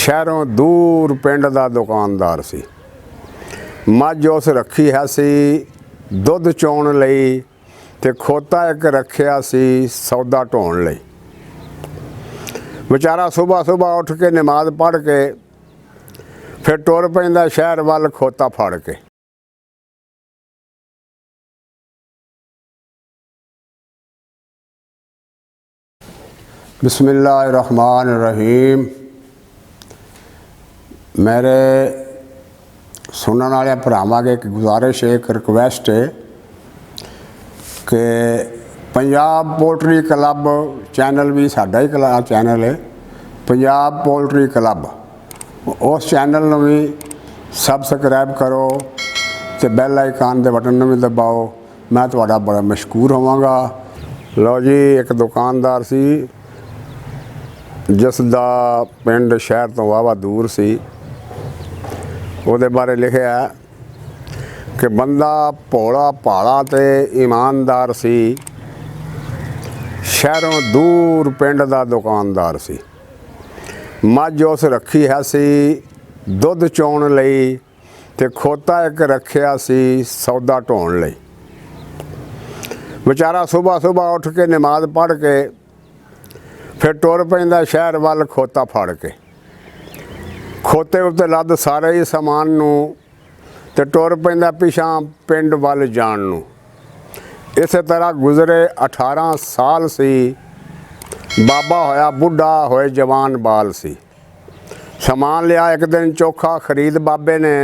शहरों दूर पिंड दा दुकानदार सी। मझ उस रखी है सी दुध चोण लई ते खोता एक रखिया सी सौदा ढोण लई। बेचारा सुबह सुबह उठ के नमाज पढ़ के फिर टुर पैंदा शहर वल खोता फड़ के। बिस्मिल्लाहिर्रहमानिर्रहीम। मेरे सुनने वाले भरावां के एक गुजारिश है, एक रिक्वेस्ट है कि पंजाब पोएट्री क्लब चैनल भी साडा ही चैनल है, पंजाब पोएट्री क्लब, उस चैनल में भी सबसक्राइब करो तो बैल आइकन के बटन भी दबाओ। मैं तुहाडा बड़ा मशकूर होवांगा। लो जी, एक दुकानदार सी जिसदा पिंड शहर तो वाहवा दूर सी। ਉਹਦੇ बारे लिखिया कि बंदा भोला भाला ते ईमानदार सी, शहरों दूर पिंड दा दुकानदार सी। मझ उस रखी है सी दुध चोण लई ते खोता एक रखिया सी सौदा ढोण लई। बेचारा सुबह सुबह उठ के नमाज पढ़ के फिर टुर पैंदा शहर वल खोता फड़ के। खोते उत्ते लद सारे ही समान नूं ते टुर पैंदा पिछां पिंड वल जाण नूं। इस तरह गुजरे 18 साल सी। बाबा होया बुढ़ा होए जवान बाल सी। समान लिया एक दिन चोखा खरीद बाबे ने,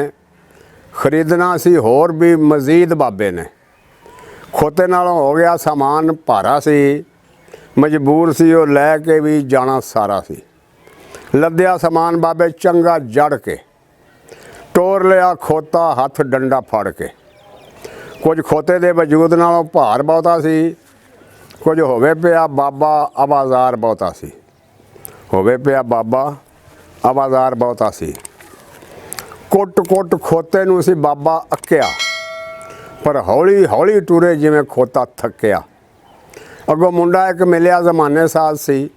खरीदना सी होर भी मजीद बाबे ने। खोते नालों हो गया समान भारा सी, मजबूर सी वो लैके भी जाना सारा सी। लद्या समान बाबे चंगा जड़ के, टोर लिया खोता हथ डंडा फड़ के। कुछ खोते दे वजूद नालों भार बहुता सी, कुछ होवे पिया बाबा आवाज़ार बहुता सी। होवे पिया बाबा आवाज़ार बहुता सी। कुट कुट खोते नूं सी बाबा अक्या, पर हौली हौली टुरे जिवें खोता थक्या। अगों मुंडा एक मिलिया जमाने साज सी,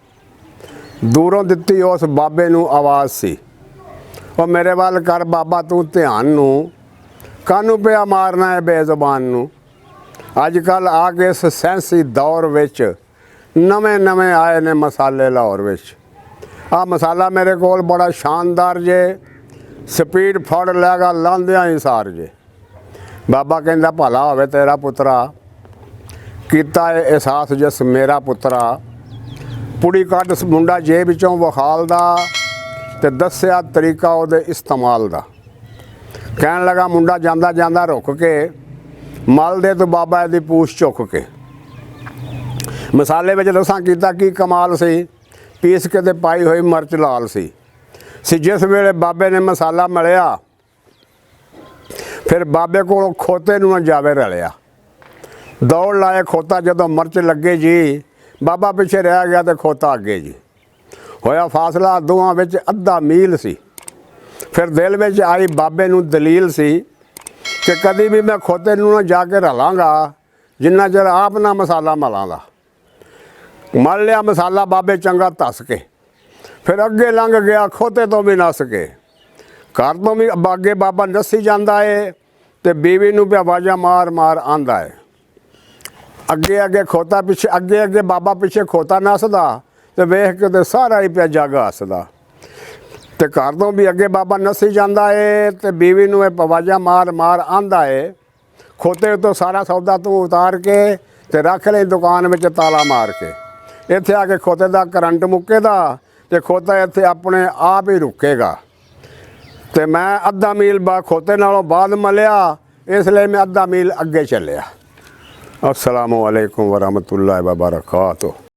दूरों दित्ती उस बाबे नूं आवाज़ सी, और मेरे वाल कर बाबा तू ध्यान नूं, कानू पिया मारना है बेजुबान नूं। अजकल आ के इस सैंसी दौर विच नवें नवें आए ने मसाले लाहौर विच। आ मसाला मेरे कोल बड़ा शानदार जे, स्पीड फड़ लैगा लांदियां ही सार जे। बाबा कहंदा भला होवे तेरा पुत्रा, कीता है एहसास जिस मेरा पुत्रा। पुड़ी कट मुंडा जेब विचों वखालदा ते दस्या तरीका उहदे इस्तेमाल दा। कहन लगा मुंडा जांदा जांदा रुक के, मल दे तो बाबा दी पूछ चुक के। मसाले विच दसां कीता की कमाल सी, पीस के ते पाई हुई मर्च लाल सी। जिस वेले बाबे ने मसाला मलिया, फिर बाबे को खोते नूं ना जावे रलिया। दौड़ लाए खोता जदों मर्च लगे जी, बाबा पिछे रह गया तो खोता अगे जी। होया फासला दोवां विच अद्धा मील सी। फिर दिल विच आई बाबे नूं दलील सी कि कदी भी मैं खोते नूं ना जाके रलांगा जिन्ना चਿਰ आप ना मसाला मलांगा। मल लिया मसाला बाबे चंगा धस के, फिर अगे लंघ गया खोते तो भी नस के। घर तो भी अगे बाबा नसी जांदा है ते बीवी नूं पिया आवाज़ां मार मार आंदा है। अगे अगे खोता पिछे, अगे अगे बाबा पिछे खोता नसदा ते वेख के ते सारा ही पिया जग हसदा। ते घर तो भी अगे बाबा नसी जांदा है ते बीवी नूं आवाज़ां मार मार आंदा है। खोते तो सारा सौदा तू उतार के ते रख ले दुकान में ताला मार के। इत्थे आके खोते दा करंट मुक्केगा ते खोता इत्थे अपने आप ही रुकेगा। ते मैं अद्धा मील खोते नालों बाद मलिया, इसलिए मैं अद्धा मील अगे चलिया। अस्सलामु अलैकुम वरहमतुल्लाहि वबरकातुहू।